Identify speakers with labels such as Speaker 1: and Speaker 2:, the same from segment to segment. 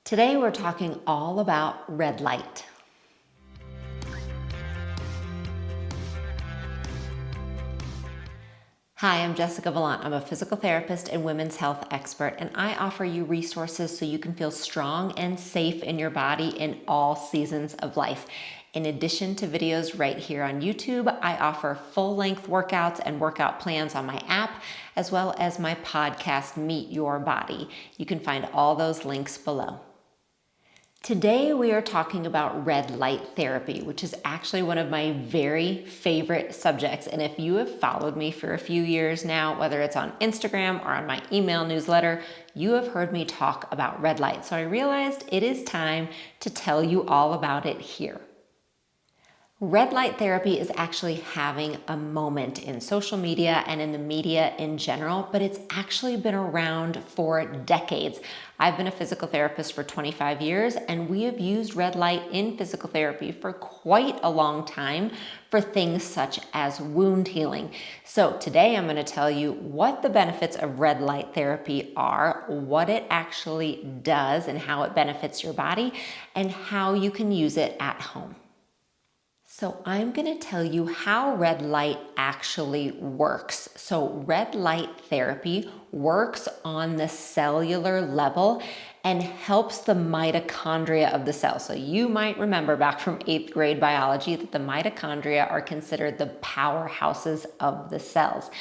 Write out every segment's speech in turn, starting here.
Speaker 1: Today we're talking all about red light. Hi, I'm Jessica Valant. I'm a physical therapist and women's health expert, and I offer you resources so you can feel strong and safe in your body in all seasons of life. In addition to videos right here on YouTube, I offer full-length workouts and workout plans on my app, as well as my podcast, Meet Your Body. You can find all those links below. Today we are talking about red light therapy, which is actually one of my very favorite subjects. And if you have followed me for a few years now, whether it's on Instagram or on my email newsletter, you have heard me talk about red light. So I realized it is time to tell you all about it here. Red light therapy is actually having a moment in social media and in the media in general, but it's actually been around for decades. I've been a physical therapist for 25 years, and we have used red light in physical therapy for quite a long time for things such as wound healing. So today I'm going to tell you what the benefits of red light therapy are, what it actually does and how it benefits your body, and how you can use it at home. So I'm going to tell you how red light actually works. So red light therapy works on the cellular level and helps the mitochondria of the cell. So you might remember back from 8th grade biology that the mitochondria are considered the powerhouses of the cells.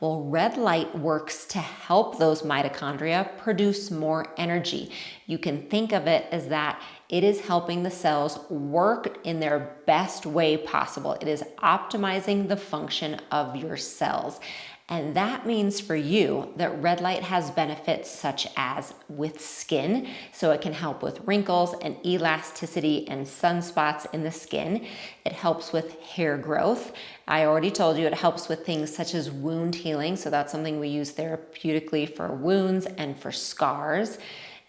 Speaker 1: Well, red light works to help those mitochondria produce more energy. You can think of it as that it is helping the cells work in their best way possible. It is optimizing the function of your cells. And that means for you that red light has benefits such as with skin. So it can help with wrinkles and elasticity and sunspots in the skin. It helps with hair growth. I already told you it helps with things such as wound healing. So that's something we use therapeutically for wounds and for scars.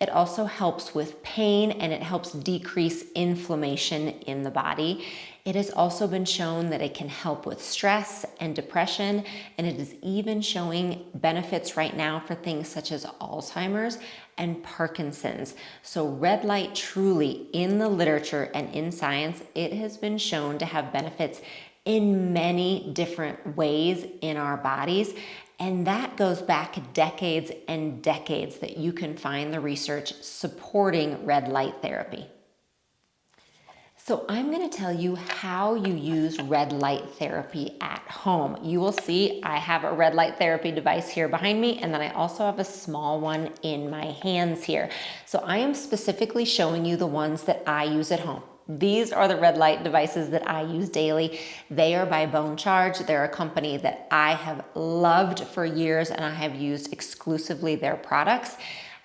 Speaker 1: It also helps with pain, and it helps decrease inflammation in the body. It has also been shown that it can help with stress and depression, and it is even showing benefits right now for things such as Alzheimer's and Parkinson's. So red light truly, in the literature and in science, it has been shown to have benefits in many different ways in our bodies. And that goes back decades and decades that you can find the research supporting red light therapy. So I'm going to tell you how you use red light therapy at home. You will see I have a red light therapy device here behind me, and then I also have a small one in my hands here. So I am specifically showing you the ones that I use at home. These are the red light devices that I use daily. They are by Bone Charge. They're a company that I have loved for years, and I have used exclusively their products.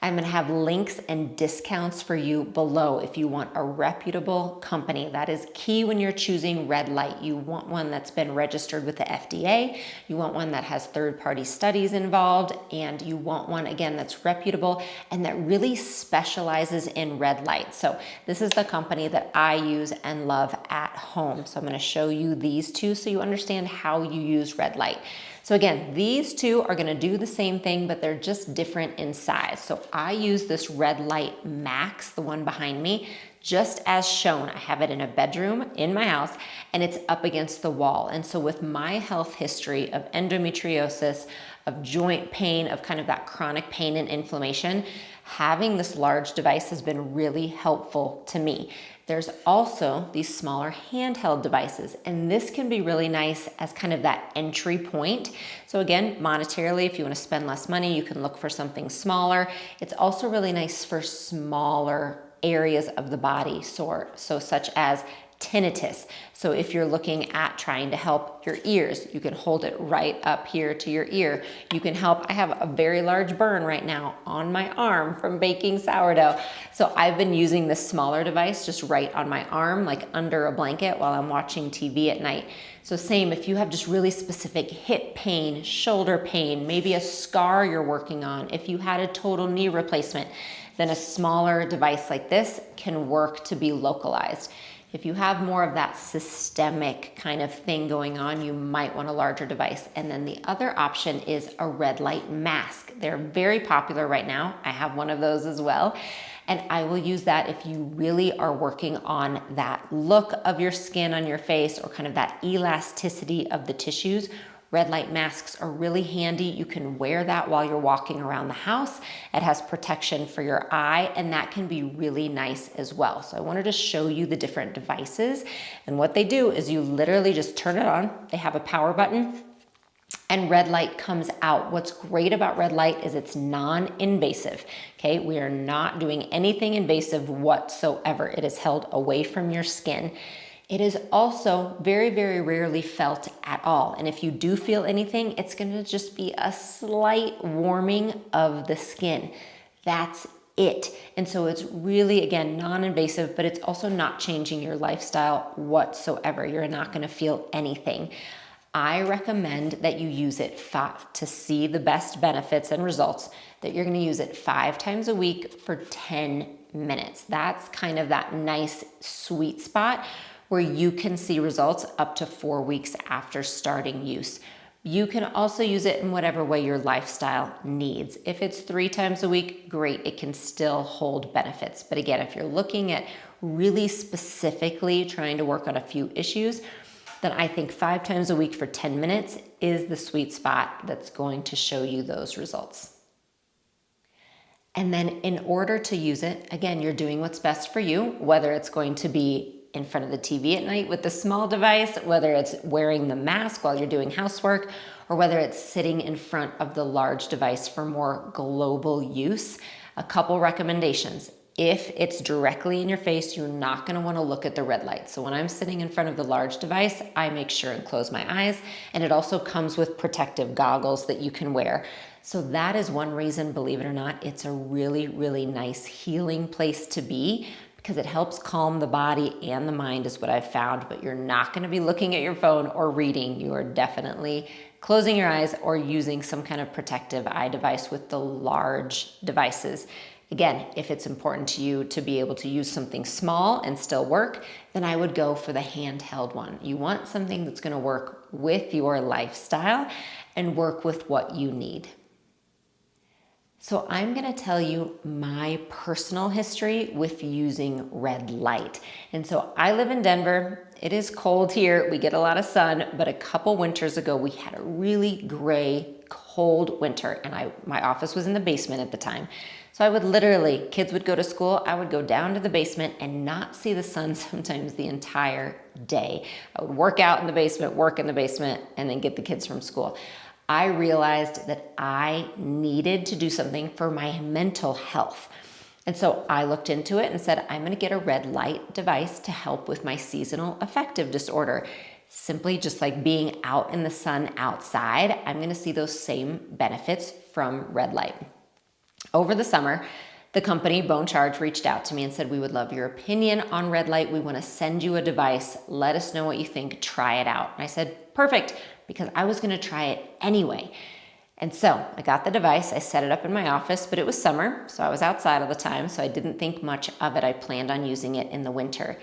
Speaker 1: I'm going to have links and discounts for you below if you want a reputable company. That is key when you're choosing red light. You want one that's been registered with the FDA. You want one that has third-party studies involved, and you want one, again, that's reputable and that really specializes in red light. So this is the company that I use and love at home. So I'm going to show you these two so you understand how you use red light. So again, these two are going to do the same thing, but they're just different in size. So I use this red light max, the one behind me, just as shown. I have it in a bedroom in my house, and it's up against the wall. And so with my health history of endometriosis, of joint pain, of kind of that chronic pain and inflammation, having this large device has been really helpful to me. There's also these smaller handheld devices, and this can be really nice as kind of that entry point. So again, monetarily, if you want to spend less money, you can look for something smaller. It's also really nice for smaller areas of the body, so such as tinnitus. So if you're looking at trying to help your ears, you can hold it right up here to your ear. You can help. I have a very large burn right now on my arm from baking sourdough. So I've been using this smaller device just right on my arm, like under a blanket while I'm watching TV at night. So same, if you have just really specific hip pain, shoulder pain, maybe a scar you're working on, if you had a total knee replacement, then a smaller device like this can work to be localized. If you have more of that systemic kind of thing going on, you might want a larger device. And then the other option is a red light mask. They're very popular right now. I have one of those as well. And I will use that if you really are working on that look of your skin on your face or kind of that elasticity of the tissues. Red light masks are really handy. You can wear that while you're walking around the house. It has protection for your eye, and that can be really nice as well. So I wanted to show you the different devices. And what they do is you literally just turn it on. They have a power button and red light comes out. What's great about red light is it's non-invasive, okay? We are not doing anything invasive whatsoever. It is held away from your skin. It is also very, very rarely felt at all. And if you do feel anything, it's gonna just be a slight warming of the skin. That's it. And so it's really, again, non-invasive, but it's also not changing your lifestyle whatsoever. You're not gonna feel anything. I recommend that you use it to see the best benefits and results, that you're gonna use it 5 times a week for 10 minutes. That's kind of that nice sweet spot where you can see results up to 4 weeks after starting use. You can also use it in whatever way your lifestyle needs. If it's 3 times a week, great, it can still hold benefits. But again, if you're looking at really specifically trying to work on a few issues, then I think 5 times a week for 10 minutes is the sweet spot that's going to show you those results. And then in order to use it, again, you're doing what's best for you, whether it's going to be in front of the TV at night with the small device, whether it's wearing the mask while you're doing housework, or whether it's sitting in front of the large device for more global use. A couple recommendations. If it's directly in your face, you're not gonna wanna look at the red light. So when I'm sitting in front of the large device, I make sure and close my eyes. And it also comes with protective goggles that you can wear. So that is one reason, believe it or not, it's a really, really nice healing place to be, because it helps calm the body and the mind is what I've found, but you're not gonna be looking at your phone or reading. You are definitely closing your eyes or using some kind of protective eye device with the large devices. Again, if it's important to you to be able to use something small and still work, then I would go for the handheld one. You want something that's gonna work with your lifestyle and work with what you need. So I'm gonna tell you my personal history with using red light. And so I live in Denver. It is cold here. We get a lot of sun, but a couple winters ago, we had a really gray, cold winter, and my office was in the basement at the time. So I would literally, kids would go to school, I would go down to the basement and not see the sun sometimes the entire day. I would work out in the basement, work in the basement, and then get the kids from school. I realized that I needed to do something for my mental health. And so I looked into it and said, I'm gonna get a red light device to help with my seasonal affective disorder. Simply just like being out in the sun outside, I'm gonna see those same benefits from red light. Over the summer, the company Bone Charge reached out to me and said, we would love your opinion on red light. We wanna send you a device. Let us know what you think, try it out. And I said, perfect, because I was gonna try it anyway. And so I got the device, I set it up in my office, but it was summer, so I was outside all the time, so I didn't think much of it. I planned on using it in the winter.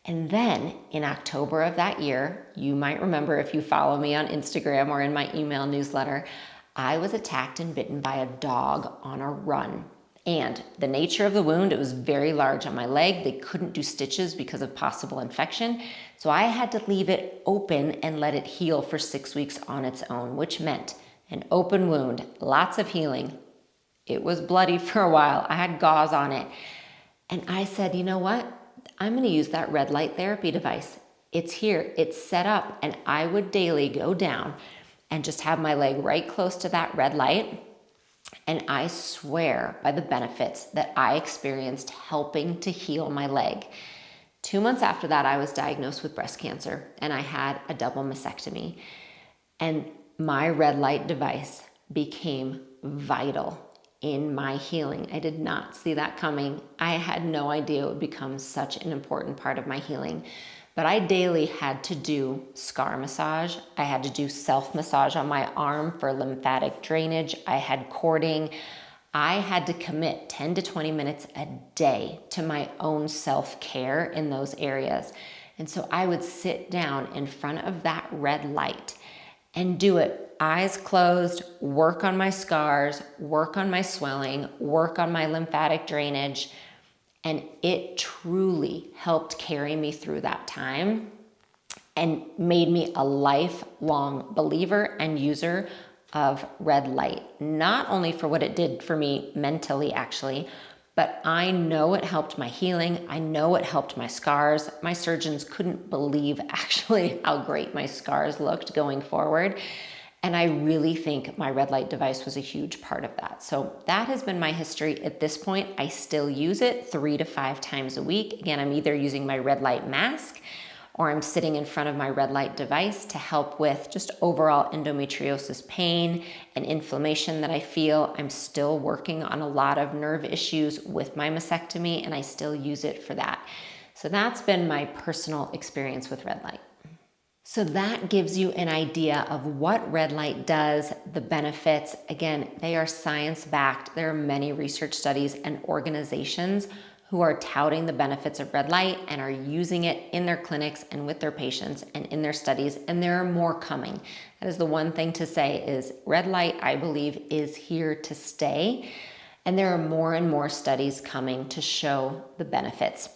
Speaker 1: And then in October of that year, you might remember if you follow me on Instagram or in my email newsletter, I was attacked and bitten by a dog on a run. And the nature of the wound, it was very large on my leg. They couldn't do stitches because of possible infection. So I had to leave it open and let it heal for 6 weeks on its own, which meant an open wound, lots of healing. It was bloody for a while. I had gauze on it. And I said, you know what? I'm gonna use that red light therapy device. It's here, it's set up, and I would daily go down and just have my leg right close to that red light. And I swear by the benefits that I experienced helping to heal my leg. 2 months after that, I was diagnosed with breast cancer and I had a double mastectomy. And my red light device became vital in my healing. I did not see that coming. I had no idea it would become such an important part of my healing. But I daily had to do scar massage. I had to do self-massage on my arm for lymphatic drainage. I had cording. I had to commit 10 to 20 minutes a day to my own self-care in those areas. And so I would sit down in front of that red light and do it eyes closed, work on my scars, work on my swelling, work on my lymphatic drainage. And it truly helped carry me through that time and made me a lifelong believer and user of red light. Not only for what it did for me mentally, actually, but I know it helped my healing. I know it helped my scars. My surgeons couldn't believe actually how great my scars looked going forward. And I really think my red light device was a huge part of that. So that has been my history. At this point, I still use it 3 to 5 times a week. Again, I'm either using my red light mask or I'm sitting in front of my red light device to help with just overall endometriosis pain and inflammation that I feel. I'm still working on a lot of nerve issues with my mastectomy, and I still use it for that. So that's been my personal experience with red light. So that gives you an idea of what red light does, the benefits. Again, they are science-backed. There are many research studies and organizations who are touting the benefits of red light and are using it in their clinics and with their patients and in their studies, and there are more coming. That is the one thing to say is red light, I believe, is here to stay, and there are more and more studies coming to show the benefits.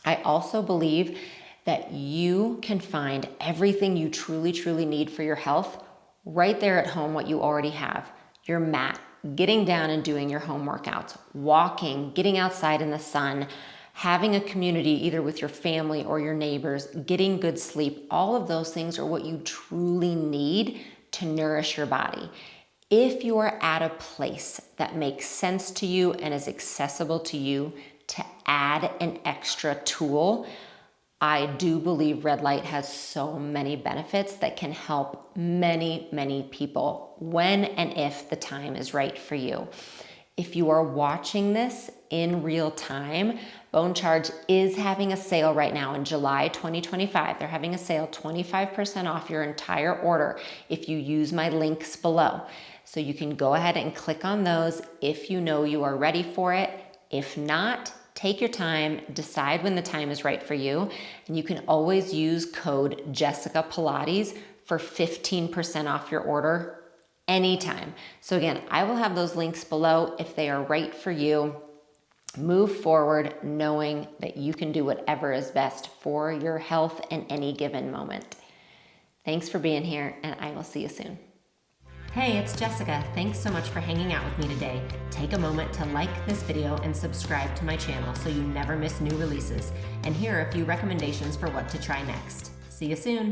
Speaker 1: I also believe that you can find everything you truly, truly need for your health right there at home, what you already have. Your mat, getting down and doing your home workouts, walking, getting outside in the sun, having a community either with your family or your neighbors, getting good sleep. All of those things are what you truly need to nourish your body. If you are at a place that makes sense to you and is accessible to you to add an extra tool, I do believe red light has so many benefits that can help many, many people when and if the time is right for you. If you are watching this in real time, Bone Charge is having a sale right now in July 2025. They're having a sale 25% off your entire order if you use my links below. So you can go ahead and click on those if you know you are ready for it. If not, take your time, decide when the time is right for you, and you can always use code Jessica Pilates for 15% off your order anytime. So again, I will have those links below if they are right for you. Move forward knowing that you can do whatever is best for your health in any given moment. Thanks for being here, and I will see you soon. Hey, it's Jessica. Thanks so much for hanging out with me today. Take a moment to like this video and subscribe to my channel so you never miss new releases. And here are a few recommendations for what to try next. See you soon.